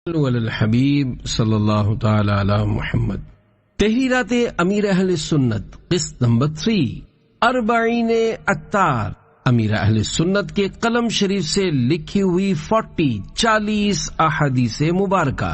علی الحبیب صلی اللہ تعالی علی محمد۔ تحریرات امیر اہل سنت قسط نمبر 3 اربعین عطار، امیر اہل سنت کے قلم شریف سے لکھی ہوئی 40 احادیث مبارکہ۔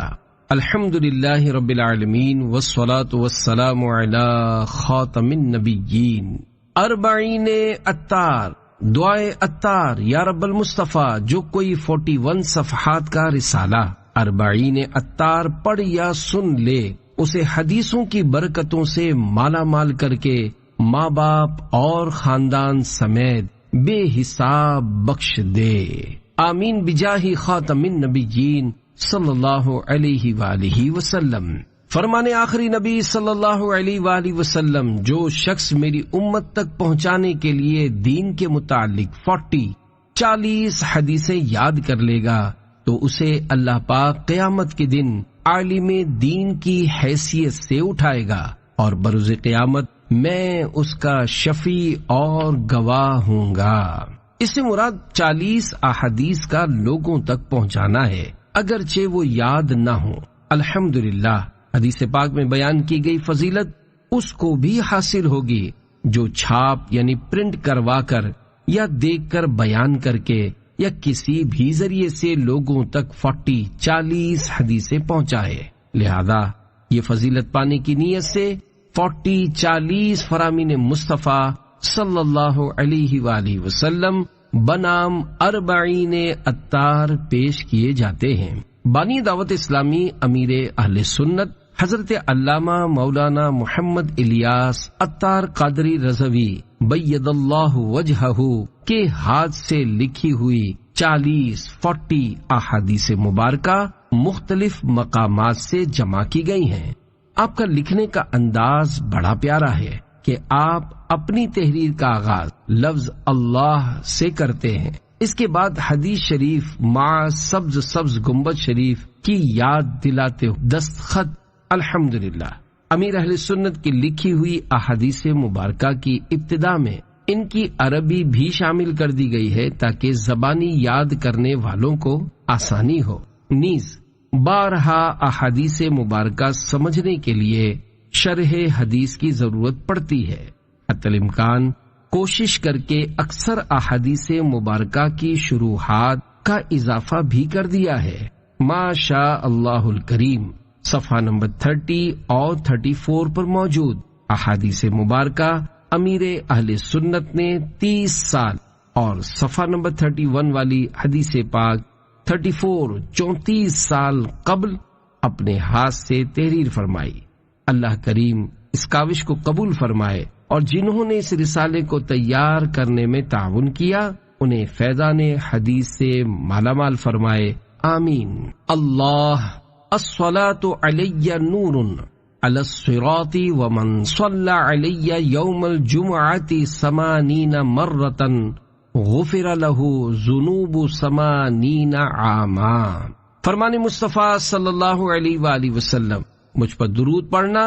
الحمدللہ رب العالمین والصلاة والسلام علی خاتم النبیین۔ اربعین عطار، دعائے عطار یا رب المصطفیٰ، جو کوئی 41 صفحات کا رسالہ اربعین عطار پڑھ یا سن لے، اسے حدیثوں کی برکتوں سے مالا مال کر کے ماں باپ اور خاندان سمیت بے حساب بخش دے، آمین بجاہ خاتم النبیین صلی اللہ علیہ وآلہ وسلم۔ فرمانے آخری نبی صلی اللہ علیہ وآلہ وسلم، جو شخص میری امت تک پہنچانے کے لیے دین کے متعلق 40 حدیثیں یاد کر لے گا تو اسے اللہ پاک قیامت کے دن عالم دین کی حیثیت سے اٹھائے گا، اور بروز قیامت میں اس کا شفیع اور گواہ ہوں گا۔ اس سے مراد 40 احادیث کا لوگوں تک پہنچانا ہے، اگرچہ وہ یاد نہ ہوں۔ الحمدللہ، حدیث پاک میں بیان کی گئی فضیلت اس کو بھی حاصل ہوگی جو چھاپ یعنی پرنٹ کروا کر یا دیکھ کر بیان کر کے یا کسی بھی ذریعے سے لوگوں تک 40 حدیثیں پہنچائے۔ لہذا یہ فضیلت پانے کی نیت سے 40 فرامین مصطفیٰ صلی اللہ علیہ وآلہ وسلم بنام اربعین عطار پیش کیے جاتے ہیں۔ بانی دعوت اسلامی امیر اہل سنت حضرت علامہ مولانا محمد الیاس عطار قادری رضوی بید اللہ وجہہ کے ہاتھ سے لکھی ہوئی 40 احادیث مبارکہ مختلف مقامات سے جمع کی گئی ہیں۔ آپ کا لکھنے کا انداز بڑا پیارا ہے کہ آپ اپنی تحریر کا آغاز لفظ اللہ سے کرتے ہیں، اس کے بعد حدیث شریف مع سبز گنبد شریف کی یاد دلاتے دستخط۔ الحمدللہ، امیر اہل سنت کی لکھی ہوئی احادیث مبارکہ کی ابتدا میں ان کی عربی بھی شامل کر دی گئی ہے تاکہ زبانی یاد کرنے والوں کو آسانی ہو۔ نیز بارہا احادیث مبارکہ سمجھنے کے لیے شرح حدیث کی ضرورت پڑتی ہے۔ حتی الامکان کوشش کر کے اکثر احادیث مبارکہ کی شروحات کا اضافہ بھی کر دیا ہے۔ ما شاء اللہ الکریم صفحہ نمبر 30 اور 34 پر موجود احادیث مبارکہ امیر اہل سنت نے 30 سال اور صفحہ نمبر 31 والی حدیث پاک 34 سال قبل اپنے ہاتھ سے تحریر فرمائی۔ اللہ کریم اس کاوش کو قبول فرمائے، اور جنہوں نے اس رسالے کو تیار کرنے میں تعاون کیا انہیں فیضان حدیث سے مالا مال فرمائے، آمین۔ اللہ الصلاة علی نور علی الصراط ومن صلی علی یوم الجمعۃ 80 مرۃ غفر له ذنوب 80 عاما۔ فرمان مصطفیٰ صلی اللہ علیہ وآلہ وسلم، مجھ پر درود پڑھنا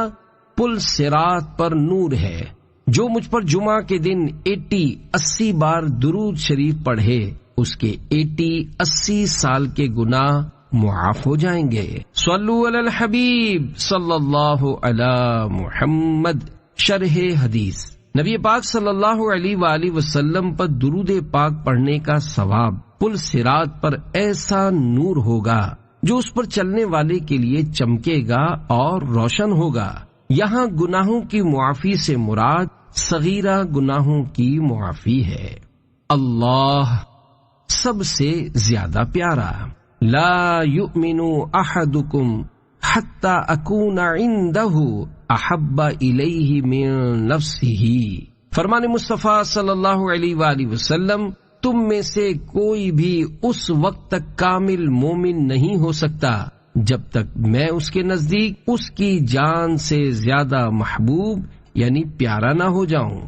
پل صراط پر نور ہے۔ جو مجھ پر جمعہ کے دن 80 بار درود شریف پڑھے، اس کے 80 سال کے گناہ معاف ہو جائیں گے۔ صلو علی الحبیب صلی اللہ علی محمد۔ شرح حدیث، نبی پاک صلی اللہ علیہ وآلہ وسلم پر درود پاک پڑھنے کا ثواب پل صراط پر ایسا نور ہوگا جو اس پر چلنے والے کے لیے چمکے گا اور روشن ہوگا۔ یہاں گناہوں کی معافی سے مراد صغیرہ گناہوں کی معافی ہے۔ اللہ سب سے زیادہ پیارا۔ لا یؤمن احدکم حتی اکون عندہ احب الیہ من نفسہ۔ فرمان مصطفیٰ صلی اللہ علیہ وآلہ وسلم، تم میں سے کوئی بھی اس وقت تک کامل مومن نہیں ہو سکتا جب تک میں اس کے نزدیک اس کی جان سے زیادہ محبوب یعنی پیارا نہ ہو جاؤں۔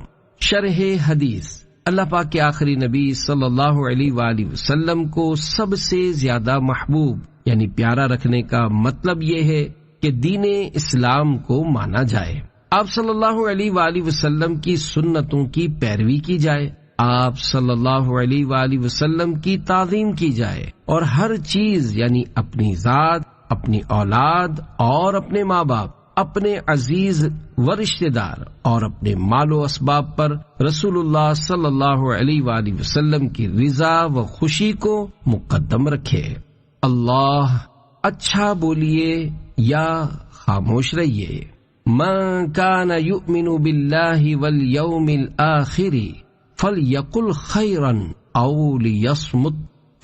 شرح حدیث، اللہ پاک کے آخری نبی صلی اللہ علیہ وآلہ وسلم کو سب سے زیادہ محبوب یعنی پیارا رکھنے کا مطلب یہ ہے کہ دین اسلام کو مانا جائے، آپ صلی اللہ علیہ وآلہ وسلم کی سنتوں کی پیروی کی جائے، آپ صلی اللہ علیہ وآلہ وسلم کی تعظیم کی جائے، اور ہر چیز یعنی اپنی ذات اپنی اولاد اور اپنے ماں باپ، اپنے عزیز و رشتہ دار اور اپنے مال و اسباب پر رسول اللہ صلی اللہ علیہ وآلہ وسلم کی رضا و خوشی کو مقدم رکھے۔ اللہ اچھا بولیے یا خاموش رہیے۔ من کان یؤمن باللہ والیوم الآخر فلیقل خیرا او لیصمت۔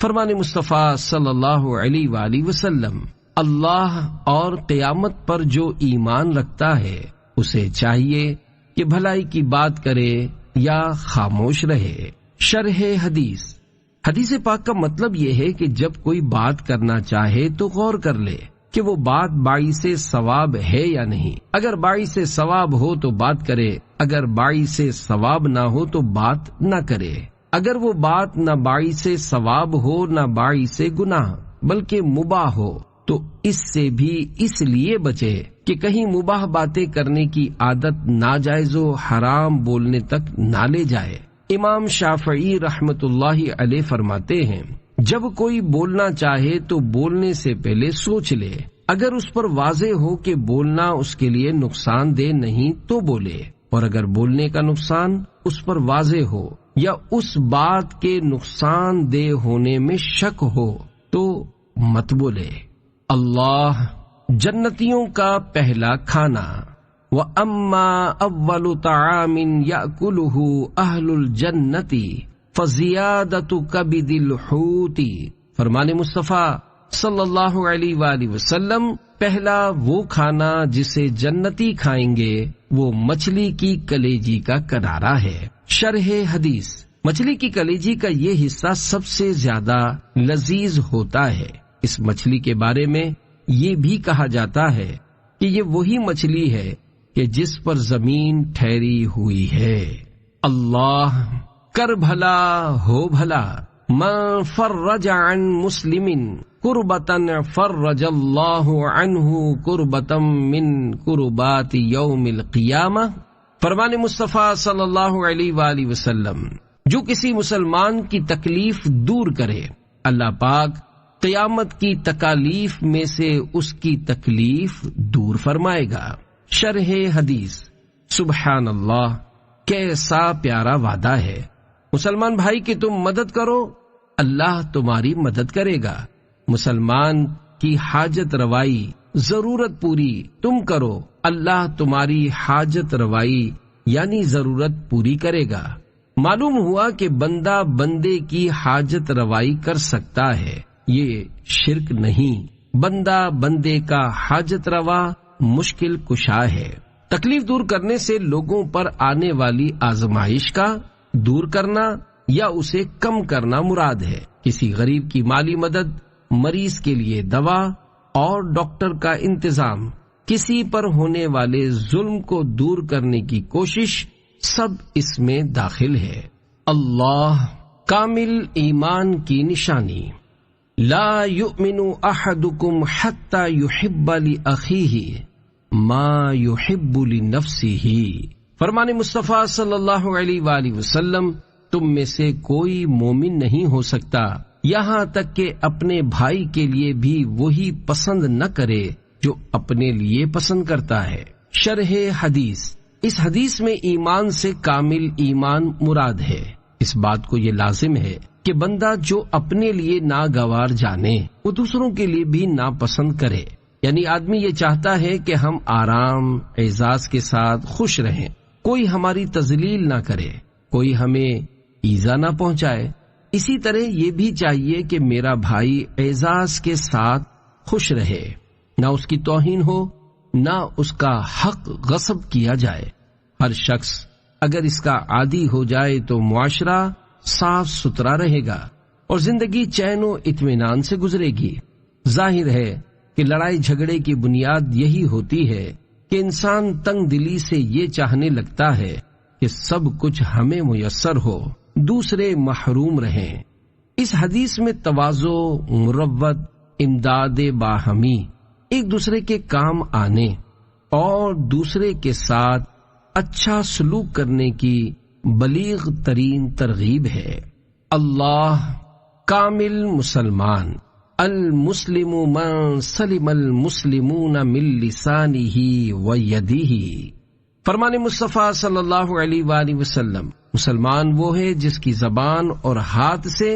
فرمان مصطفیٰ صلی اللہ علیہ وآلہ وسلم، اللہ اور قیامت پر جو ایمان رکھتا ہے اسے چاہیے کہ بھلائی کی بات کرے یا خاموش رہے۔ شرح حدیث۔ حدیث پاک کا مطلب یہ ہے کہ جب کوئی بات کرنا چاہے تو غور کر لے کہ وہ بات باعث ثواب ہے یا نہیں۔ اگر باعث ثواب ہو تو بات کرے، اگر باعث ثواب نہ ہو تو بات نہ کرے۔ اگر وہ بات نہ باعث ثواب ہو نہ باعث گناہ بلکہ مباح ہو تو اس سے بھی اس لیے بچے کہ کہیں مباح باتیں کرنے کی عادت ناجائز و حرام بولنے تک نہ لے جائے۔ امام شافعی رحمت اللہ علیہ فرماتے ہیں، جب کوئی بولنا چاہے تو بولنے سے پہلے سوچ لے، اگر اس پر واضح ہو کہ بولنا اس کے لیے نقصان دہ نہیں تو بولے، اور اگر بولنے کا نقصان اس پر واضح ہو یا اس بات کے نقصان دہ ہونے میں شک ہو تو مت بولے۔ اللہ جنتیوں کا پہلا کھانا، وَأَمَّا أَوَّلُ طَعَامٍ يَأْكُلُهُ أَهْلُ الْجَنَّةِ فَزِيَادَةُ كَبِدِ الْحُوتِ۔ فرمان مصطفیٰ صلی اللہ علیہ وآلہ وسلم، پہلا وہ کھانا جسے جنتی کھائیں گے وہ مچھلی کی کلیجی کا کنارہ ہے۔ شرح حدیث۔ مچھلی کی کلیجی کا یہ حصہ سب سے زیادہ لذیذ ہوتا ہے۔ اس مچھلی کے بارے میں یہ بھی کہا جاتا ہے کہ یہ وہی مچھلی ہے کہ جس پر زمین ٹھہری ہوئی ہے۔ اللہ کر بھلا ہو بھلا، من فرج عن مسلم کربتن فرج اللہ عنہ کربتم من کربات یوم القیامہ۔ فرمان مصطفیٰ صلی اللہ علیہ وآلہ وسلم، جو کسی مسلمان کی تکلیف دور کرے، اللہ پاک قیامت کی تکالیف میں سے اس کی تکلیف دور فرمائے گا۔ شرح حدیث۔ سبحان اللہ، کیسا پیارا وعدہ ہے۔ مسلمان بھائی کہ تم مدد کرو، اللہ تمہاری مدد کرے گا۔ مسلمان کی حاجت روائی، ضرورت پوری تم کرو، اللہ تمہاری حاجت روائی یعنی ضرورت پوری کرے گا۔ معلوم ہوا کہ بندہ بندے کی حاجت روائی کر سکتا ہے، یہ شرک نہیں۔ بندہ بندے کا حاجت روا مشکل کشا ہے۔ تکلیف دور کرنے سے لوگوں پر آنے والی آزمائش کا دور کرنا یا اسے کم کرنا مراد ہے۔ کسی غریب کی مالی مدد، مریض کے لیے دوا اور ڈاکٹر کا انتظام، کسی پر ہونے والے ظلم کو دور کرنے کی کوشش، سب اس میں داخل ہے۔ اللہ کامل ایمان کی نشانی۔ لا یؤمن احدکم حتی یحب لأخیہ ما یحب لنفسہ۔ فرمان مصطفیٰ صلی اللہ علیہ وآلہ وسلم، تم میں سے کوئی مومن نہیں ہو سکتا یہاں تک کہ اپنے بھائی کے لیے بھی وہی پسند نہ کرے جو اپنے لیے پسند کرتا ہے۔ شرح حدیث۔ اس حدیث میں ایمان سے کامل ایمان مراد ہے۔ اس بات کو یہ لازم ہے کہ بندہ جو اپنے لیے ناگوار جانے وہ دوسروں کے لیے بھی ناپسند کرے۔ یعنی آدمی یہ چاہتا ہے کہ ہم آرام اعزاز کے ساتھ خوش رہیں، کوئی ہماری تذلیل نہ کرے، کوئی ہمیں ایذا نہ پہنچائے۔ اسی طرح یہ بھی چاہیے کہ میرا بھائی اعزاز کے ساتھ خوش رہے، نہ اس کی توہین ہو، نہ اس کا حق غصب کیا جائے۔ ہر شخص اگر اس کا عادی ہو جائے تو معاشرہ صاف ستھرا رہے گا اور زندگی چین و اطمینان سے گزرے گی۔ ظاہر ہے کہ لڑائی جھگڑے کی بنیاد یہی ہوتی ہے کہ انسان تنگ دلی سے یہ چاہنے لگتا ہے کہ سب کچھ ہمیں میسر ہو، دوسرے محروم رہیں۔ اس حدیث میں تواضع، مروت، امداد باہمی، ایک دوسرے کے کام آنے اور دوسرے کے ساتھ اچھا سلوک کرنے کی بلیغ ترین ترغیب ہے۔ اللہ کامل مسلمان، المسلم من سلم المسلمون من لسانه ویدہ۔ فرمان مصطفیٰ صلی اللہ علیہ وآلہ وسلم، مسلمان وہ ہے جس کی زبان اور ہاتھ سے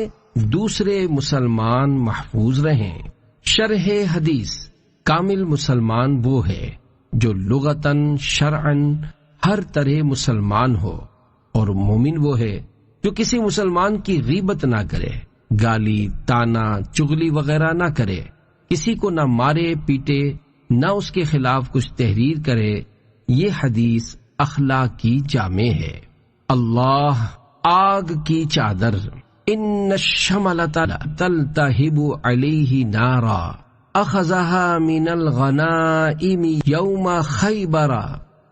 دوسرے مسلمان محفوظ رہیں۔ شرح حدیث، کامل مسلمان وہ ہے جو لغتاً شرعاً ہر طرح مسلمان ہو، اور مومن وہ ہے جو کسی مسلمان کی غیبت نہ کرے، گالی، تانا، چغلی وغیرہ نہ کرے، کسی کو نہ مارے پیٹے، نہ اس کے خلاف کچھ تحریر کرے۔ یہ حدیث اخلاق کی جامع ہے۔ اللہ آگ کی چادر، ان الشملۃ تلتہب علیہ نارا اخذها من الغنائم یوم خیبر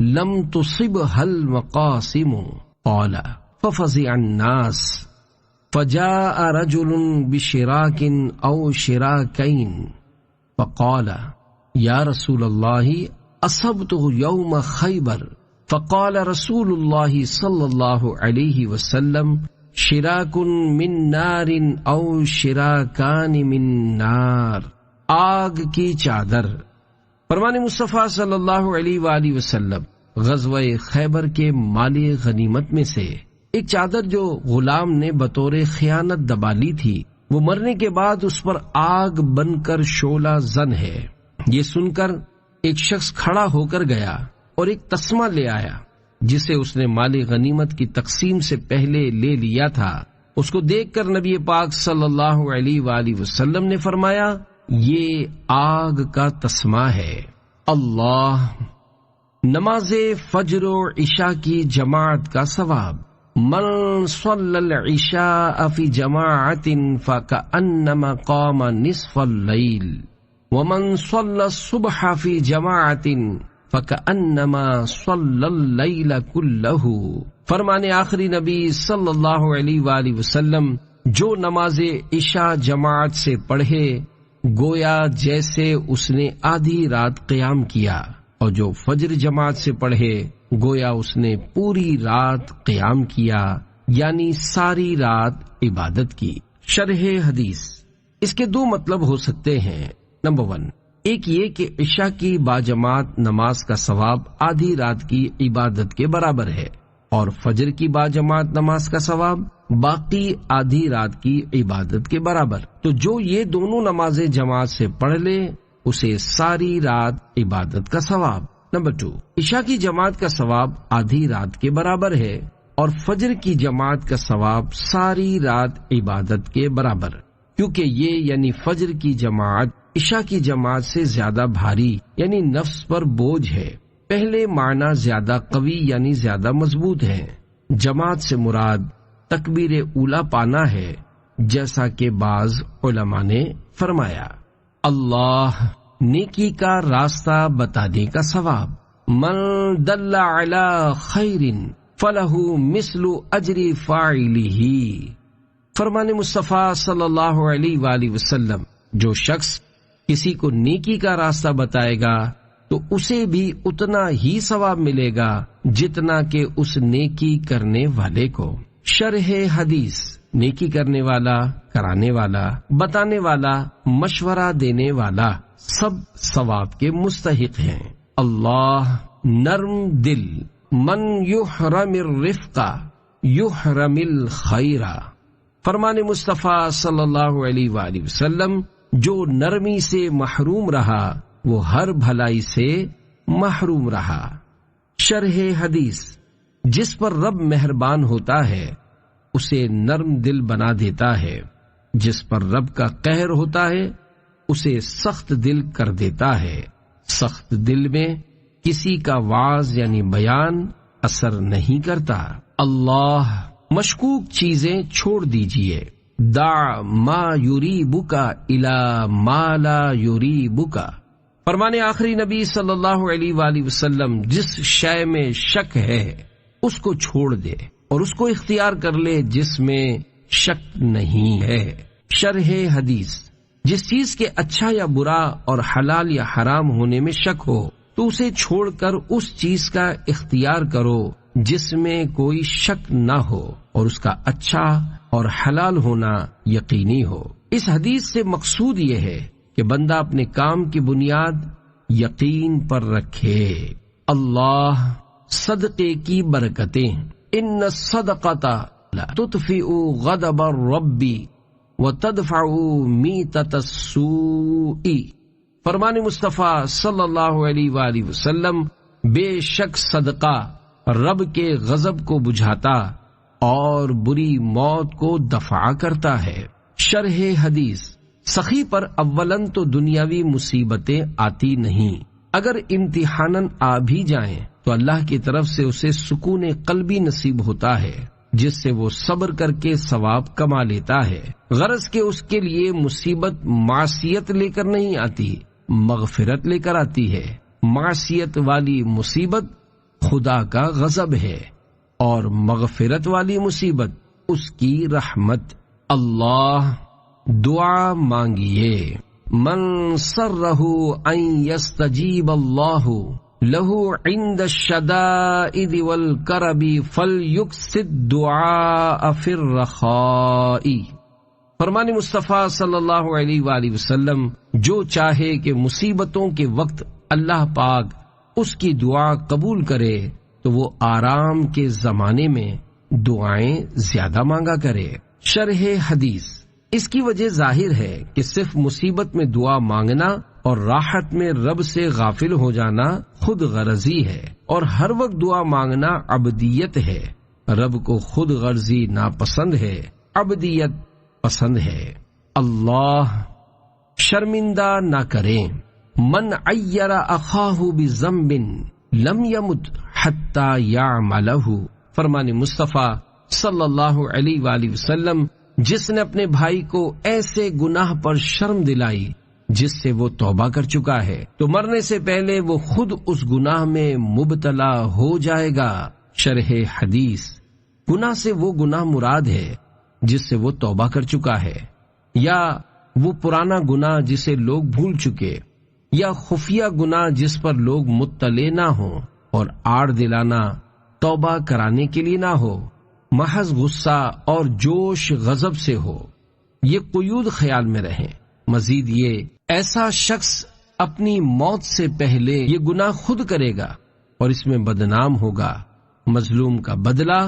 لم تصبها المقاسم قال ففزع الناس فجاء رجل بشراك او شراكين فقال یا رسول اللہ اصبته یوم خیبر فقال رسول اللہ صلی اللہ علیہ وسلم شراک من نار او شراکان من نار۔ آگ کی چادر، فرمان مصطفیٰ صلی اللہ علیہ وآلہ وسلم غزوہ خیبر کے مالی غنیمت میں سے ایک چادر جو غلام نے بطور خیانت دبا لی تھی، وہ مرنے کے بعد اس پر آگ بن کر شعلہ زن ہے۔ یہ سن کر ایک شخص کھڑا ہو کر گیا اور ایک تسمہ لے آیا جسے اس نے مالی غنیمت کی تقسیم سے پہلے لے لیا تھا۔ اس کو دیکھ کر نبی پاک صلی اللہ علیہ وآلہ وسلم نے فرمایا، یہ آگ کا تسمہ ہے۔ اللہ، نماز فجر و عشاء کی جماعت کا ثواب۔ من صلی العشاء فی جماعت فکأنما قام نصف اللیل ومن صلی الصبح فی جماعت فکأنما صلی اللیل کلہ۔ فرمان آخری نبی صلی اللہ علیہ وآلہ وسلم، جو نماز عشاء جماعت سے پڑھے گویا جیسے اس نے آدھی رات قیام کیا، اور جو فجر جماعت سے پڑھے گویا اس نے پوری رات قیام کیا، یعنی ساری رات عبادت کی۔ شرح حدیث، اس کے دو مطلب ہو سکتے ہیں۔ نمبر 1، ایک یہ کہ عشاء کی باجماعت نماز کا ثواب آدھی رات کی عبادت کے برابر ہے، اور فجر کی باجماعت نماز کا ثواب باقی آدھی رات کی عبادت کے برابر۔ تو جو یہ دونوں نمازیں جماعت سے پڑھ لے اسے ساری رات عبادت کا ثواب۔ نمبر 2، عشاء کی جماعت کا ثواب آدھی رات کے برابر ہے، اور فجر کی جماعت کا ثواب ساری رات عبادت کے برابر، کیونکہ یہ یعنی فجر کی جماعت عشاء کی جماعت سے زیادہ بھاری یعنی نفس پر بوجھ ہے۔ پہلے معنی زیادہ قوی یعنی زیادہ مضبوط ہے۔ جماعت سے مراد تکبیر اولا پانا ہے، جیسا کہ بعض علماء نے فرمایا۔ اللہ، نیکی کا راستہ بتانے کا ثواب۔ من دل علی خیر فلہ مثل اجر فاعلہ۔ فرمان مصطفیٰ صلی اللہ علیہ وآلہ وسلم، جو شخص کسی کو نیکی کا راستہ بتائے گا تو اسے بھی اتنا ہی ثواب ملے گا جتنا کہ اس نیکی کرنے والے کو۔ شرح حدیث، نیکی کرنے والا، کرانے والا، بتانے والا، مشورہ دینے والا سب ثواب کے مستحق ہیں۔ اللہ، نرم دل، من یحرم الرفق یحرم الخیر۔ فرمان مصطفیٰ صلی اللہ علیہ وآلہ وسلم، جو نرمی سے محروم رہا وہ ہر بھلائی سے محروم رہا۔ شرح حدیث، جس پر رب مہربان ہوتا ہے اسے نرم دل بنا دیتا ہے، جس پر رب کا قہر ہوتا ہے اسے سخت دل کر دیتا ہے۔ سخت دل میں کسی کا وعظ یعنی بیان اثر نہیں کرتا۔ اللہ، مشکوک چیزیں چھوڑ دیجئے۔ دع ما یریبک الی ما لا یریبک۔ فرمان آخری نبی صلی اللہ علیہ وآلہ وسلم، جس شے میں شک ہے اس کو چھوڑ دے اور اس کو اختیار کر لے جس میں شک نہیں ہے۔ شرح حدیث، جس چیز کے اچھا یا برا اور حلال یا حرام ہونے میں شک ہو تو اسے چھوڑ کر اس چیز کا اختیار کرو جس میں کوئی شک نہ ہو اور اس کا اچھا اور حلال ہونا یقینی ہو۔ اس حدیث سے مقصود یہ ہے کہ بندہ اپنے کام کی بنیاد یقین پر رکھے۔ اللہ صدقے کی برکتیں، ان الصدقۃ تطفئ غضب الرب وتدفع میتۃ السوء۔ فرمان مصطفیٰ صلی اللہ علیہ وآلہ وسلم، بے شک صدقہ رب کے غضب کو بجھاتا اور بری موت کو دفع کرتا ہے۔ شرح حدیث، سخی پر اولن تو دنیاوی مصیبتیں آتی نہیں، اگر امتحاناً آ بھی جائیں تو اللہ کی طرف سے اسے سکون قلبی نصیب ہوتا ہے، جس سے وہ صبر کر کے ثواب کما لیتا ہے، غرض کہ اس کے لیے مصیبت معصیت لے کر نہیں آتی، مغفرت لے کر آتی ہے۔ معصیت والی مصیبت خدا کا غضب ہے اور مغفرت والی مصیبت اس کی رحمت۔ اللہ دعا مانگیے، من سرہ ان یستجیب اللہ لہ عند الشدائد والکرب فلیکثر الدعاء فی الرخاء۔ فرمان مصطفیٰ صلی اللہ علیہ وآلہ وسلم، جو چاہے کہ مصیبتوں کے وقت اللہ پاک اس کی دعا قبول کرے تو وہ آرام کے زمانے میں دعائیں زیادہ مانگا کرے۔ شرح حدیث، اس کی وجہ ظاہر ہے کہ صرف مصیبت میں دعا مانگنا اور راحت میں رب سے غافل ہو جانا خود غرضی ہے، اور ہر وقت دعا مانگنا عبدیت ہے۔ رب کو خود غرضی ناپسند ہے، عبدیت پسند ہے۔ اللہ شرمندہ نہ کریں۔ من عیر اخاہ بذنب لم یمت حتی یعملہ۔ فرمان مصطفیٰ صلی اللہ علیہ وآلہ وسلم، جس نے اپنے بھائی کو ایسے گناہ پر شرم دلائی جس سے وہ توبہ کر چکا ہے، تو مرنے سے پہلے وہ خود اس گناہ میں مبتلا ہو جائے گا۔ شرح حدیث، گناہ سے وہ گناہ مراد ہے جس سے وہ توبہ کر چکا ہے، یا وہ پرانا گناہ جسے لوگ بھول چکے، یا خفیہ گناہ جس پر لوگ مطلع نہ ہوں اور آڑ دلانا توبہ کرانے کے لیے نہ ہو، محض غصہ اور جوش غضب سے ہو۔ یہ قیود خیال میں رہیں۔ مزید یہ ایسا شخص اپنی موت سے پہلے یہ گناہ خود کرے گا اور اس میں بدنام ہوگا۔ مظلوم کا بدلہ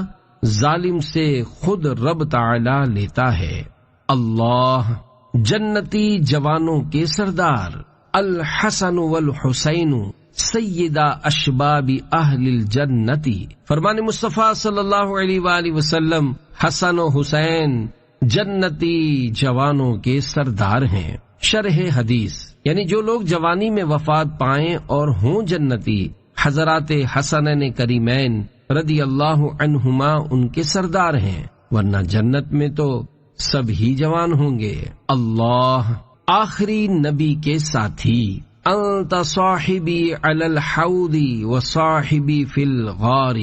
ظالم سے خود رب تعالی لیتا ہے۔ اللہ جنتی جوانوں کے سردار، الحسن والحسین سیدہ اشباب اہل الجنتی۔ فرمان مصطفیٰ صلی اللہ علیہ وآلہ وسلم، حسن و حسین جنتی جوانوں کے سردار ہیں۔ شرح حدیث، یعنی جو لوگ جوانی میں وفات پائیں اور ہوں جنتی، حضرات حسنین کریمین رضی اللہ عنہما ان کے سردار ہیں، ورنہ جنت میں تو سب ہی جوان ہوں گے۔ اللہ آخری نبی کے ساتھی، انت صاحبی علی الحوض و صاحبی فی الغار۔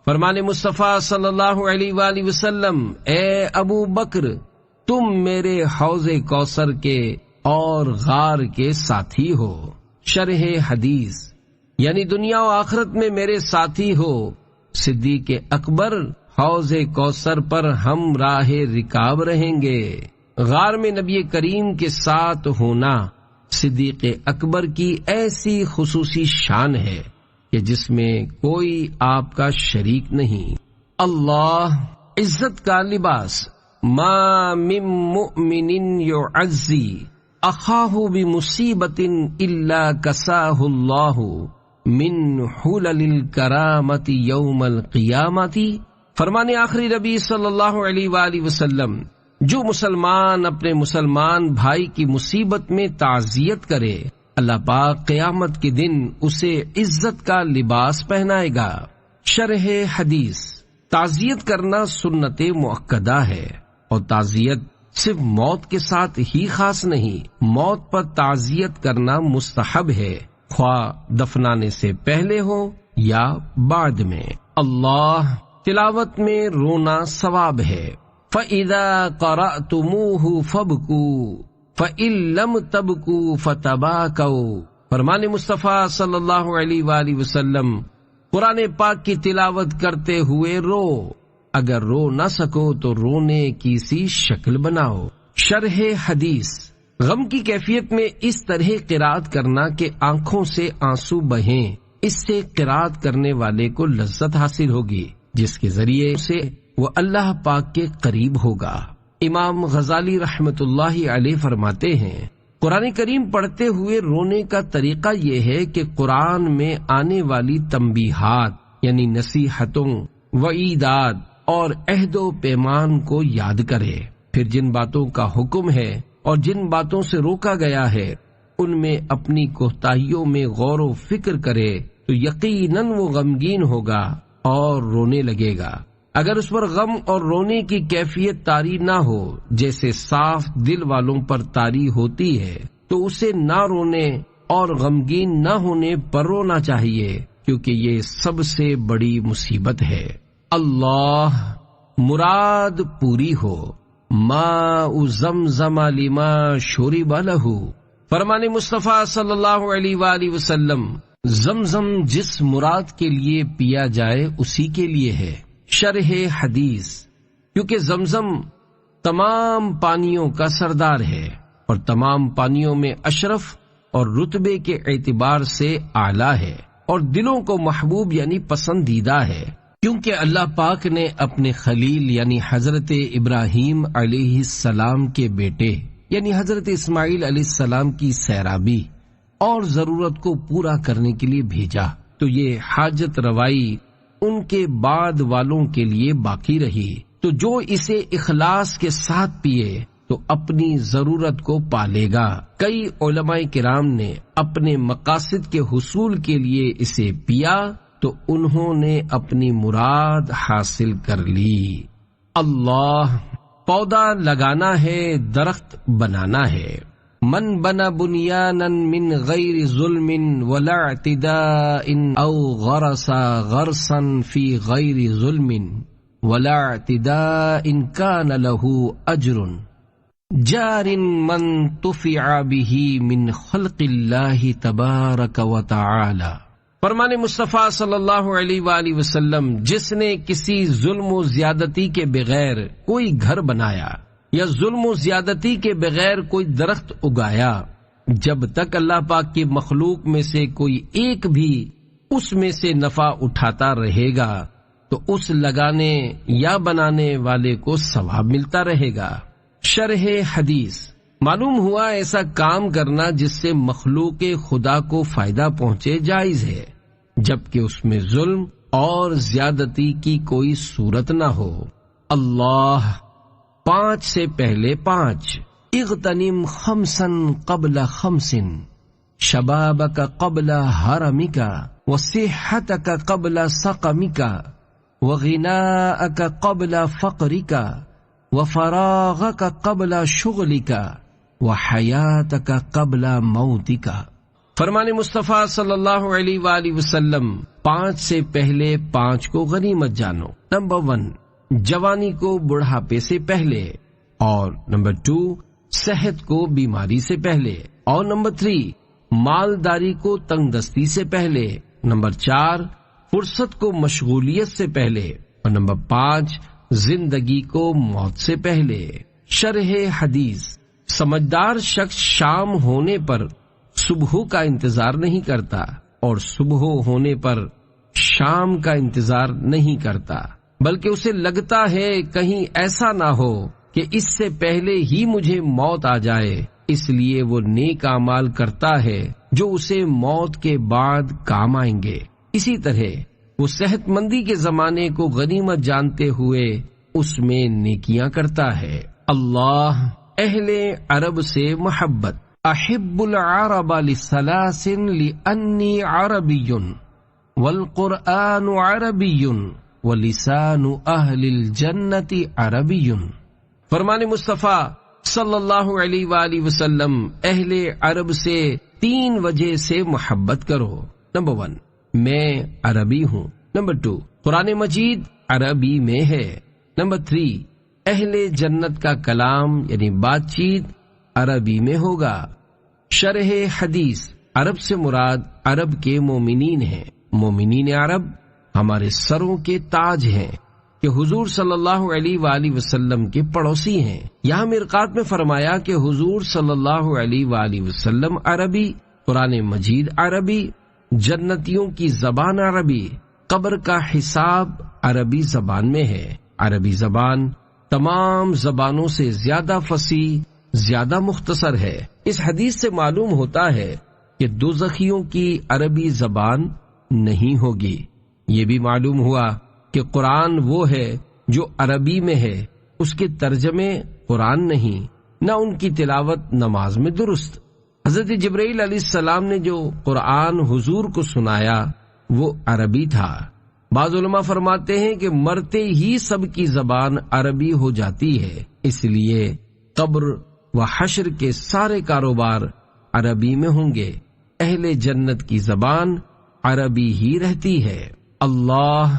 فرمان مصطفیٰ صلی اللہ علیہ وآلہ وسلم، اے ابو بکر، تم میرے حوض کوثر کے اور غار کے ساتھی ہو۔ شرح حدیث، یعنی دنیا و آخرت میں میرے ساتھی ہو۔ صدیق اکبر، حوض کوثر پر ہم راہ رکاب رہیں گے۔ غار میں نبی کریم کے ساتھ ہونا صدیق اکبر کی ایسی خصوصی شان ہے کہ جس میں کوئی آپ کا شریک نہیں۔ اللہ عزت کا لباس، ما من مؤمن یعزی اخاہ بمصیبت الا کساہ اللہ من حلل الکرامت یوم القیامت۔ فرمان آخری نبی صلی اللہ علیہ وآلہ وسلم، جو مسلمان اپنے مسلمان بھائی کی مصیبت میں تعزیت کرے، اللہ پاک قیامت کے دن اسے عزت کا لباس پہنائے گا۔ شرح حدیث، تعزیت کرنا سنت مؤکدہ ہے، اور تعزیت صرف موت کے ساتھ ہی خاص نہیں، موت پر تعزیت کرنا مستحب ہے، خواہ دفنانے سے پہلے ہو یا بعد میں۔ اللہ تلاوت میں رونا ثواب ہے۔ فَإِذَا قَرَأْتُمُوهُ فَابْكُوا فَإِن لَّمْ تَبْكُوا فَتَبَاكَوْا۔ فرمان مصطفیٰ صلی اللہ علیہ وآلہ وسلم، قرآن پاک کی تلاوت کرتے ہوئے رو، اگر رو نہ سکو تو رونے کی سی شکل بناؤ۔ شرح حدیث، غم کی کیفیت میں اس طرح قرات کرنا کہ آنکھوں سے آنسو بہیں، اس سے قرات کرنے والے کو لذت حاصل ہوگی، جس کے ذریعے سے وہ اللہ پاک کے قریب ہوگا۔ امام غزالی رحمت اللہ علیہ فرماتے ہیں، قرآن کریم پڑھتے ہوئے رونے کا طریقہ یہ ہے کہ قرآن میں آنے والی تنبیہات یعنی نصیحتوں، وعیدات اور عہد و پیمان کو یاد کرے، پھر جن باتوں کا حکم ہے اور جن باتوں سے روکا گیا ہے ان میں اپنی کوتاہیوں میں غور و فکر کرے تو یقیناً وہ غمگین ہوگا اور رونے لگے گا۔ اگر اس پر غم اور رونے کی کیفیت طاری نہ ہو جیسے صاف دل والوں پر طاری ہوتی ہے تو اسے نہ رونے اور غمگین نہ ہونے پر رونا چاہیے، کیونکہ یہ سب سے بڑی مصیبت ہے۔ اللہ مراد پوری ہو، ماء زمزم لما شرب لہ، فرمان مصطفیٰ صلی اللہ علیہ وآلہ وسلم، زمزم جس مراد کے لیے پیا جائے اسی کے لیے ہے۔ شرح حدیث، کیونکہ زمزم تمام پانیوں کا سردار ہے اور تمام پانیوں میں اشرف اور رتبے کے اعتبار سے اعلیٰ ہے اور دلوں کو محبوب یعنی پسندیدہ ہے، کیونکہ اللہ پاک نے اپنے خلیل یعنی حضرت ابراہیم علیہ السلام کے بیٹے یعنی حضرت اسماعیل علیہ السلام کی سیرابی اور ضرورت کو پورا کرنے کے لیے بھیجا، تو یہ حاجت روائی ان کے بعد والوں کے لیے باقی رہی، تو جو اسے اخلاص کے ساتھ پیے تو اپنی ضرورت کو پالے گا۔ کئی علماء کرام نے اپنے مقاصد کے حصول کے لیے اسے پیا تو انہوں نے اپنی مراد حاصل کر لی۔ اللہ پودا لگانا ہے، درخت بنانا ہے۔ من بنا بنیانا من غیر ظلم ولا اعتداء او غرس غرسا فی غیر ظلم ولا اعتداء کان له اجر جار من تفع به من خلق اللہ تبارک وتعالی۔ فرمان مصطفیٰ صلی اللہ علیہ وآلہ وسلم، جس نے کسی ظلم و زیادتی کے بغیر کوئی گھر بنایا یا ظلم و زیادتی کے بغیر کوئی درخت اگایا، جب تک اللہ پاک کی مخلوق میں سے کوئی ایک بھی اس میں سے نفع اٹھاتا رہے گا تو اس لگانے یا بنانے والے کو ثواب ملتا رہے گا۔ شرح حدیث، معلوم ہوا ایسا کام کرنا جس سے مخلوق خدا کو فائدہ پہنچے جائز ہے، جبکہ اس میں ظلم اور زیادتی کی کوئی صورت نہ ہو۔ اللہ 5 سے پہلے 5، اغتنم خمسا قبل خمس، شبابک قبل حرمک، وصحتک قبل سقمک، وغناءک قبل فقرک، وفراغک قبل شغلک، وحیاتک قبل موتک۔ فرمان مصطفیٰ صلی اللہ علیہ وآلہ وسلم، 5 سے پہلے 5 کو غنیمت جانو۔ نمبر 1، جوانی کو بڑھاپے سے پہلے، اور نمبر 2، صحت کو بیماری سے پہلے، اور نمبر 3، مالداری کو تنگ دستی سے پہلے، نمبر 4، فرصت کو مشغولیت سے پہلے، اور نمبر 5، زندگی کو موت سے پہلے۔ شرح حدیث، سمجھدار شخص شام ہونے پر صبح کا انتظار نہیں کرتا اور صبح ہونے پر شام کا انتظار نہیں کرتا، بلکہ اسے لگتا ہے کہیں ایسا نہ ہو کہ اس سے پہلے ہی مجھے موت آ جائے، اس لیے وہ نیک اعمال کرتا ہے جو اسے موت کے بعد کام آئیں گے۔ اسی طرح وہ صحت مندی کے زمانے کو غنیمت جانتے ہوئے اس میں نیکیاں کرتا ہے۔ اللہ اہل عرب سے محبت، احب العرب لثلاث لانی عربی والقرآن عربی ولسان اہل الجنت عربی۔ فرمان مصطفیٰ صلی اللہ علیہ وآلہ وسلم، اہل عرب سے 3 وجہ سے محبت کرو۔ نمبر 1، میں عربی ہوں۔ نمبر 2، قرآن مجید عربی میں ہے۔ نمبر 3، اہل جنت کا کلام یعنی بات چیت عربی میں ہوگا۔ شرح حدیث، عرب سے مراد عرب کے مومنین ہیں۔ مومنین عرب ہمارے سروں کے تاج ہیں۔ کہ حضور صلی اللہ علیہ وآلہ وسلم کے پڑوسی ہیں۔ یہاں مرقات میں فرمایا کہ حضور صلی اللہ علیہ وآلہ وسلم عربی، قرآن مجید عربی، جنتیوں کی زبان عربی، قبر کا حساب عربی زبان میں ہے۔ عربی زبان تمام زبانوں سے زیادہ فصیح، زیادہ مختصر ہے۔ اس حدیث سے معلوم ہوتا ہے کہ دوزخیوں کی عربی زبان نہیں ہوگی۔ یہ بھی معلوم ہوا کہ قرآن وہ ہے جو عربی میں ہے، اس کے ترجمے قرآن نہیں، نہ ان کی تلاوت نماز میں درست۔ حضرت جبرائیل علیہ السلام نے جو قرآن حضور کو سنایا وہ عربی تھا۔ بعض علماء فرماتے ہیں کہ مرتے ہی سب کی زبان عربی ہو جاتی ہے، اس لیے قبر و حشر کے سارے کاروبار عربی میں ہوں گے۔ اہل جنت کی زبان عربی ہی رہتی ہے۔ اللہ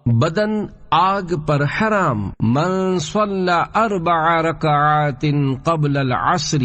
بدن آگ پر حرام، من صلی 4 رکعات قبل العصر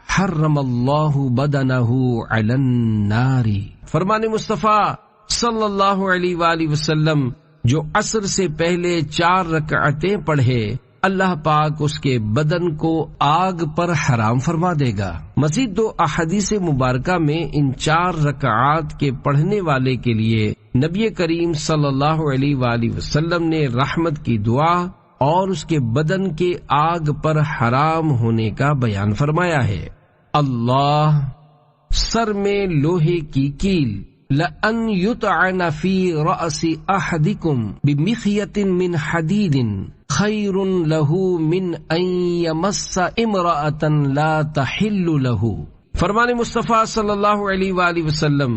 حرم اللہ بدنہ علی النار۔ فرمان مصطفیٰ صلی اللہ علیہ وآلہ وسلم جو عصر سے پہلے 4 رکعتیں پڑھے، اللہ پاک اس کے بدن کو آگ پر حرام فرما دے گا۔ مزید 2 احادیث مبارکہ میں ان 4 رکعات کے پڑھنے والے کے لیے نبی کریم صلی اللہ علیہ وآلہ وسلم نے رحمت کی دعا اور اس کے بدن کے آگ پر حرام ہونے کا بیان فرمایا ہے۔ اللہ سر میں لوہے کی کیل، لَأَنْ يُطْعَنَ فِي رَأْسِ أَحَدِكُمْ بِمِخْيَةٍ مِّنْ حَدِيدٍ خَيْرٌ لَهُ مِنْ أَنْ يَمَسَّ امْرَأَةً لَا تَحِلُّ لَهُ۔ فرمان مصطفیٰ صلی اللہ علیہ وآلہ وسلم،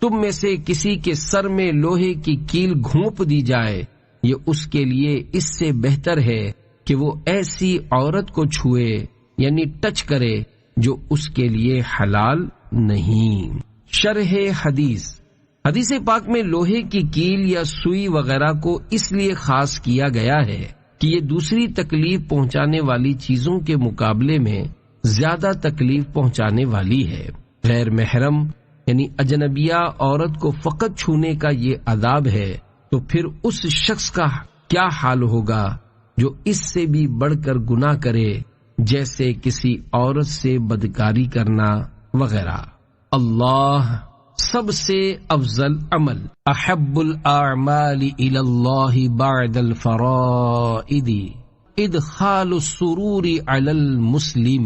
تم میں سے کسی کے سر میں لوہے کی کیل گھونپ دی جائے، یہ اس کے لیے اس سے بہتر ہے کہ وہ ایسی عورت کو چھوئے یعنی ٹچ کرے جو اس کے لیے حلال نہیں۔ شرح حدیث، حدیث پاک میں لوہے کی کیل یا سوئی وغیرہ کو اس لیے خاص کیا گیا ہے کہ یہ دوسری تکلیف پہنچانے والی چیزوں کے مقابلے میں زیادہ تکلیف پہنچانے والی ہے۔ غیر محرم یعنی اجنبیہ عورت کو فقط چھونے کا یہ عذاب ہے، تو پھر اس شخص کا کیا حال ہوگا جو اس سے بھی بڑھ کر گناہ کرے، جیسے کسی عورت سے بدکاری کرنا وغیرہ۔ اللہ سب سے افضل عمل، احب الاعمال الی اللہ بعد الفرائض ادخال السرور علی المسلم۔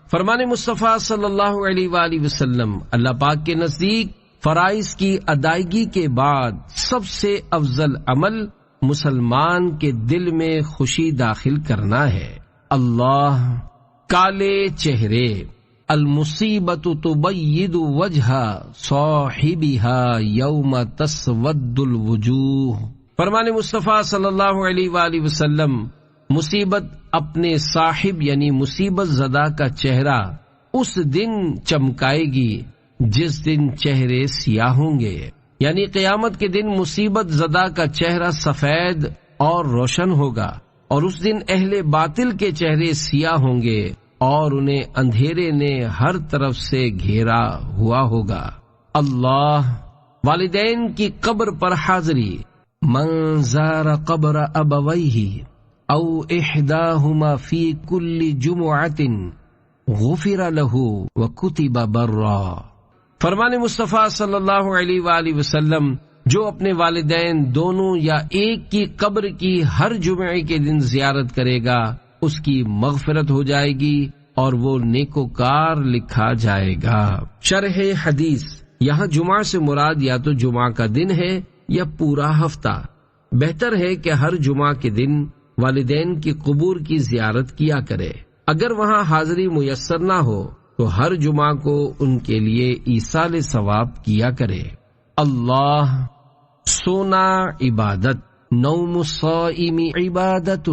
فرمان مصطفیٰ صلی اللہ علیہ وآلہ وسلم، اللہ پاک کے نزدیک فرائض کی ادائیگی کے بعد سب سے افضل عمل مسلمان کے دل میں خوشی داخل کرنا ہے۔ اللہ کالے چہرے، المصیبت تبید وجہ صاحبها یوم تسود الوجوہ۔ فرمان مصطفیٰ صلی اللہ علیہ وآلہ وسلم، مصیبت اپنے صاحب یعنی مصیبت زدہ کا چہرہ اس دن چمکائے گی جس دن چہرے سیاہ ہوں گے، یعنی قیامت کے دن مصیبت زدہ کا چہرہ سفید اور روشن ہوگا، اور اس دن اہل باطل کے چہرے سیاہ ہوں گے اور انہیں اندھیرے نے ہر طرف سے گھیرا ہوا ہوگا۔ اللہ والدین کی قبر پر حاضری، من زار قبر ابویہ او احداہما فی کل جمعۃ غفر لہ وکتب برا۔ فرمان مصطفیٰ صلی اللہ علیہ وآلہ وسلم، جو اپنے والدین دونوں یا ایک کی قبر کی ہر جمعے کے دن زیارت کرے گا، اس کی مغفرت ہو جائے گی اور وہ نیکوکار لکھا جائے گا۔ شرح حدیث، یہاں جمعہ سے مراد یا تو جمعہ کا دن ہے یا پورا ہفتہ۔ بہتر ہے کہ ہر جمعہ کے دن والدین کی قبور کی زیارت کیا کرے۔ اگر وہاں حاضری میسر نہ ہو تو ہر جمعہ کو ان کے لیے ایصال ثواب کیا کرے۔ اللہ سونا عبادت، نوم الصائم عبادت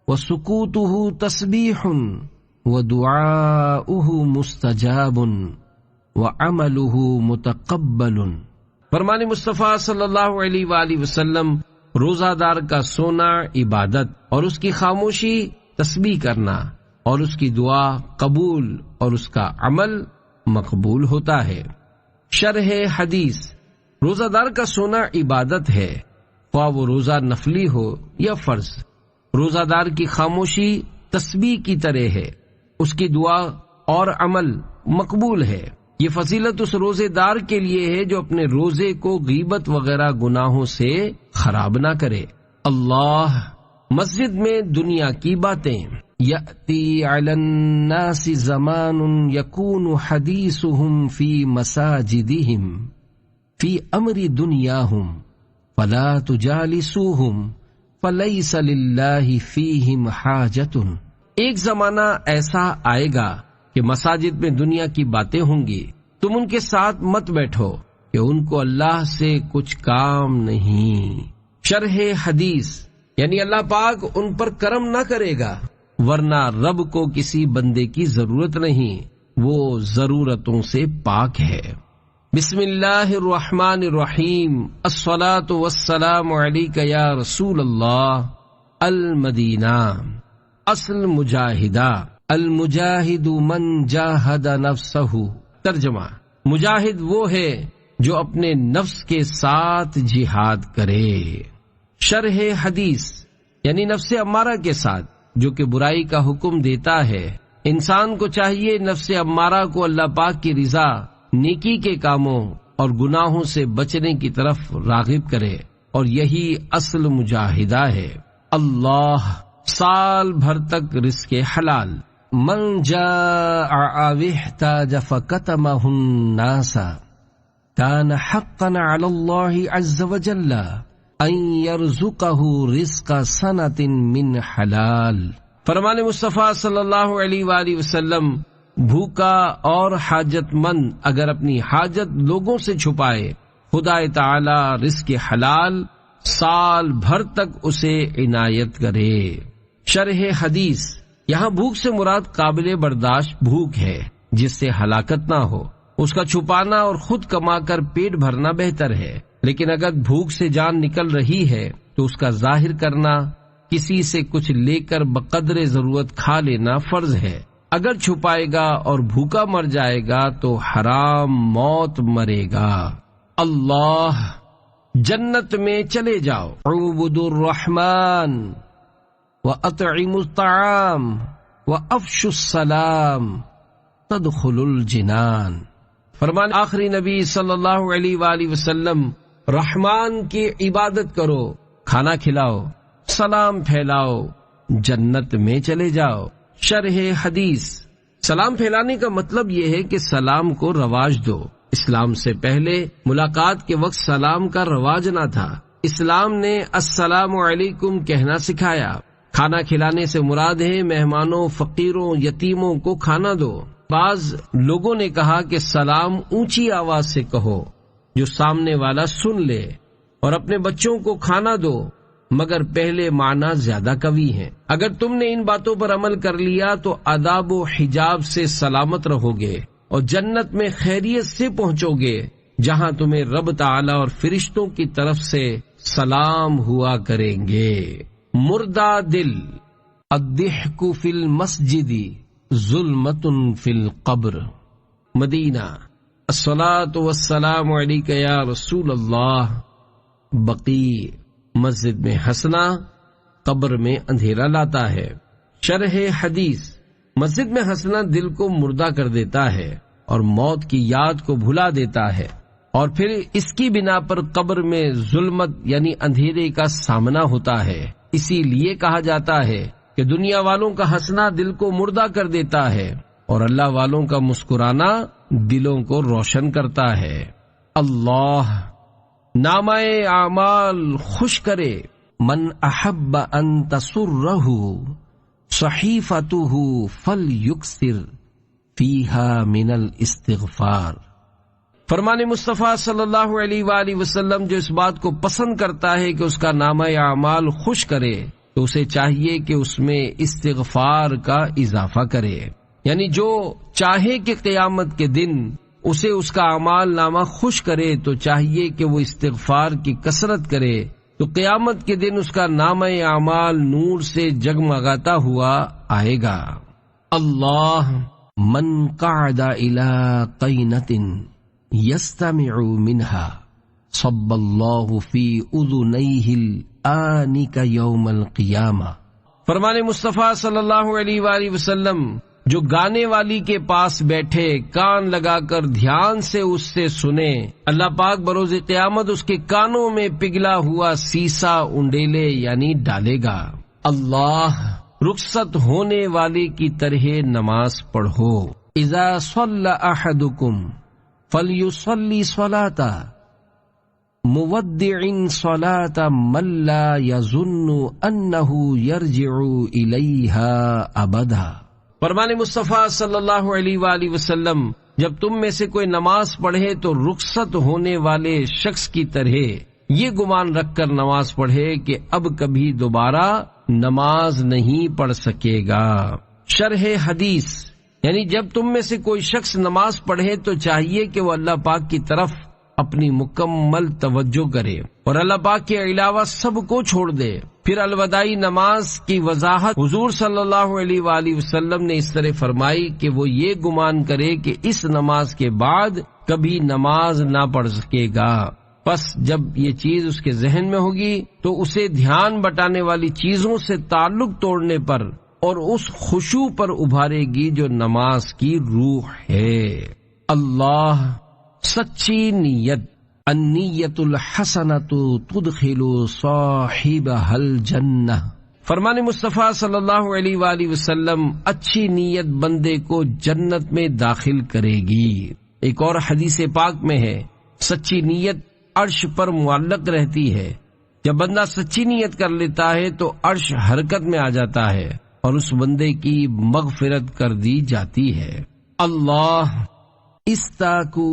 وسکوتہ تسبیح ودعاؤہ مستجاب وعملہ متقبل۔ فرمان مصطفیٰ صلی اللہ علیہ وآلہ وسلم، روزہ دار کا سونا عبادت اور اس کی خاموشی تسبیح کرنا اور اس کی دعا قبول اور اس کا عمل مقبول ہوتا ہے۔ شرح حدیث، روزہ دار کا سونا عبادت ہے، خواہ وہ روزہ نفلی ہو یا فرض۔ روزہ دار کی خاموشی تسبیح کی طرح ہے، اس کی دعا اور عمل مقبول ہے۔ یہ فضیلت اس روزے دار کے لیے ہے جو اپنے روزے کو غیبت وغیرہ گناہوں سے خراب نہ کرے۔ اللہ مسجد میں دنیا کی باتیں۔ یأتی علی الناس زمان یکون حدیثهم فی مساجدہم فی امر دنیاہم فلا تجالسوہم فلیس للہ فیہم حاجۃ۔ ایک زمانہ ایسا آئے گا کہ مساجد میں دنیا کی باتیں ہوں گی، تم ان کے ساتھ مت بیٹھو کہ ان کو اللہ سے کچھ کام نہیں۔ شرح حدیث یعنی اللہ پاک ان پر کرم نہ کرے گا، ورنہ رب کو کسی بندے کی ضرورت نہیں، وہ ضرورتوں سے پاک ہے۔ بسم اللہ الرحمن الرحیم۔ الصلاۃ والسلام علیک یا رسول اللہ۔ المدینہ۔ اصل مجاہدہ۔ المجاہد من جاہد نفسہ۔ ترجمہ: مجاہد وہ ہے جو اپنے نفس کے ساتھ جہاد کرے۔ شرح حدیث یعنی نفس امارہ کے ساتھ جو کہ برائی کا حکم دیتا ہے۔ انسان کو چاہیے نفس امارہ کو اللہ پاک کی رضا، نیکی کے کاموں اور گناہوں سے بچنے کی طرف راغب کرے، اور یہی اصل مجاہدہ ہے۔ اللہ سال بھر تک رزق حلال۔ من جاء واحتاج فكتمه الناس كان حقا على الله عز وجل ان يرزقه رزق سنة من حلال۔ فرمان مصطفیٰ صلی اللہ علیہ وآلہ وسلم، بھوکا اور حاجت مند اگر اپنی حاجت لوگوں سے چھپائے، خدا تعالی رزق حلال سال بھر تک اسے عنایت کرے۔ شرح حدیث یہاں بھوک سے مراد قابل برداشت بھوک ہے جس سے ہلاکت نہ ہو، اس کا چھپانا اور خود کما کر پیٹ بھرنا بہتر ہے، لیکن اگر بھوک سے جان نکل رہی ہے تو اس کا ظاہر کرنا، کسی سے کچھ لے کر بقدر ضرورت کھا لینا فرض ہے۔ اگر چھپائے گا اور بھوکا مر جائے گا تو حرام موت مرے گا۔ اللہ جنت میں چلے جاؤ۔ اعبدوا الرحمن وَأَطْعِمُوا الطَّعَامَ وَأَفْشُوا السَّلَامَ تَدْخُلُوا الْجِنَانَ۔ فرمان آخری نبی صلی اللہ علیہ وآلہ وسلم، رحمان کی عبادت کرو، کھانا کھلاؤ، سلام پھیلاؤ، جنت میں چلے جاؤ۔ شرح حدیث سلام پھیلانے کا مطلب یہ ہے کہ سلام کو رواج دو۔ اسلام سے پہلے ملاقات کے وقت سلام کا رواج نہ تھا، اسلام نے السلام علیکم کہنا سکھایا۔ کھانا کھلانے سے مراد ہے مہمانوں، فقیروں، یتیموں کو کھانا دو۔ بعض لوگوں نے کہا کہ سلام اونچی آواز سے کہو جو سامنے والا سن لے، اور اپنے بچوں کو کھانا دو، مگر پہلے معنی زیادہ قوی ہے۔ اگر تم نے ان باتوں پر عمل کر لیا تو آداب و حجاب سے سلامت رہو گے اور جنت میں خیریت سے پہنچو گے، جہاں تمہیں رب تعالی اور فرشتوں کی طرف سے سلام ہوا کریں گے۔ مردہ دل۔ الضحک فی المسجد ظلمۃ فی القبر۔ مدینہ۔ الصلاۃ والسلام علیک یا رسول اللہ۔ بقیع۔ مسجد میں ہنسنا قبر میں اندھیرا لاتا ہے۔ شرح حدیث مسجد میں ہنسنا دل کو مردہ کر دیتا ہے اور موت کی یاد کو بھلا دیتا ہے، اور پھر اس کی بنا پر قبر میں ظلمت یعنی اندھیرے کا سامنا ہوتا ہے۔ اسی لیے کہا جاتا ہے کہ دنیا والوں کا ہنسنا دل کو مردہ کر دیتا ہے اور اللہ والوں کا مسکرانا دلوں کو روشن کرتا ہے۔ اللہ نامہ اعمال خوش کرے۔ من احب ان تسرہ صحیفتہ فلیکثر فیہا من الاستغفار۔ فرمان مصطفیٰ صلی اللہ علیہ وآلہ وسلم جو اس بات کو پسند کرتا ہے کہ اس کا نامہ اعمال خوش کرے تو اسے چاہیے کہ اس میں استغفار کا اضافہ کرے، یعنی جو چاہے کہ قیامت کے دن اسے اس کا اعمال نامہ خوش کرے تو چاہیے کہ وہ استغفار کی کثرت کرے، تو قیامت کے دن اس کا نامہ اعمال نور سے جگمگاتا ہوا آئے گا۔ اللہ من قعد الى قینۃ یستمع منها صب اللہ فی اذنیہ الآنک یوم القیامہ۔ فرمان مصطفیٰ صلی اللہ علیہ وآلہ وسلم، جو گانے والی کے پاس بیٹھے کان لگا کر دھیان سے اس سے سنے، اللہ پاک بروز قیامت اس کے کانوں میں پگھلا ہوا سیسا انڈیلے یعنی ڈالے گا۔ اللہ، رخصت ہونے والے کی طرح نماز پڑھو۔ اذا صلی احدکم فلیصلی صلاۃ مودع صلاۃ من لا یظن انہ یرجع الیہا ابدا۔ فرمان مصطفیٰ صلی اللہ علیہ وآلہ وسلم، جب تم میں سے کوئی نماز پڑھے تو رخصت ہونے والے شخص کی طرح یہ گمان رکھ کر نماز پڑھے کہ اب کبھی دوبارہ نماز نہیں پڑھ سکے گا۔ شرح حدیث، یعنی جب تم میں سے کوئی شخص نماز پڑھے تو چاہیے کہ وہ اللہ پاک کی طرف اپنی مکمل توجہ کرے اور اللہ پاک کے علاوہ سب کو چھوڑ دے۔ پھر الوداعی نماز کی وضاحت حضور صلی اللہ علیہ وآلہ وسلم نے اس طرح فرمائی کہ وہ یہ گمان کرے کہ اس نماز کے بعد کبھی نماز نہ پڑھ سکے گا۔ پس جب یہ چیز اس کے ذہن میں ہوگی تو اسے دھیان بٹانے والی چیزوں سے تعلق توڑنے پر اور اس خشوع پر ابھارے گی جو نماز کی روح ہے۔ اللہ، سچی نیت، النیت الحسنۃ تدخل صاحبها الجنہ۔ فرمان مصطفیٰ صلی اللہ علیہ وآلہ وسلم، اچھی نیت بندے کو جنت میں داخل کرے گی۔ ایک اور حدیث پاک میں ہے، سچی نیت عرش پر معلق رہتی ہے۔ جب بندہ سچی نیت کر لیتا ہے تو عرش حرکت میں آ جاتا ہے اور اس بندے کی مغفرت کر دی جاتی ہے۔ اللہ، استاکو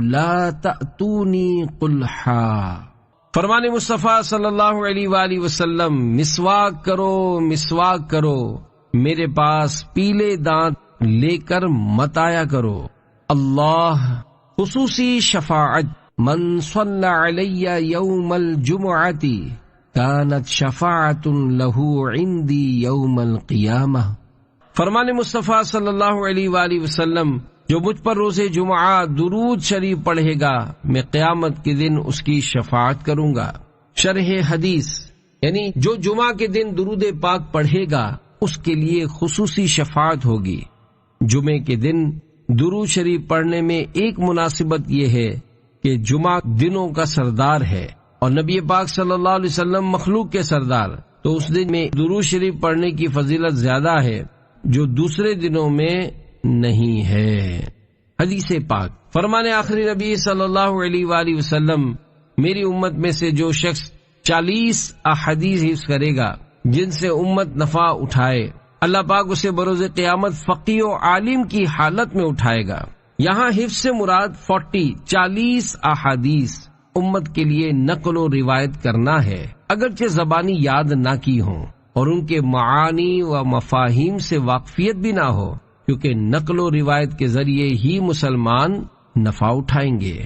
لا تأتونی قلحا۔ فرمان مصطفیٰ صلی اللہ علیہ وآلہ وسلم، مسواک کرو، میرے پاس پیلے دانت لے کر مت آیا کرو۔ اللہ، خصوصی شفاعت، من صلی علی یوم الجمعۃ کانت شفاعت لہ عندی یوم القیامہ۔ فرمان مصطفیٰ صلی اللہ علیہ وآلہ وسلم، جو مجھ پر روز جمعہ درود شریف پڑھے گا میں قیامت کے دن اس کی شفاعت کروں گا۔ شرح حدیث، یعنی جو جمعہ کے دن درود پاک پڑھے گا اس کے لیے خصوصی شفاعت ہوگی۔ جمعے کے دن درود شریف پڑھنے میں ایک مناسبت یہ ہے کہ جمعہ دنوں کا سردار ہے اور نبی پاک صلی اللہ علیہ وسلم مخلوق کے سردار، تو اس دن میں درود شریف پڑھنے کی فضیلت زیادہ ہے جو دوسرے دنوں میں نہیں ہے۔ حدیث پاک، فرمان آخری نبی صلی اللہ علیہ وآلہ وسلم، میری امت میں سے جو شخص 40 احادیث حفظ کرے گا جن سے امت نفع اٹھائے، اللہ پاک اسے بروز قیامت فقیہ و عالم کی حالت میں اٹھائے گا۔ یہاں حفظ سے مراد 40 احادیث امت کے لیے نقل و روایت کرنا ہے، اگرچہ زبانی یاد نہ کی ہوں اور ان کے معانی و مفاہیم سے واقفیت بھی نہ ہو، کیونکہ نقل و روایت کے ذریعے ہی مسلمان نفع اٹھائیں گے۔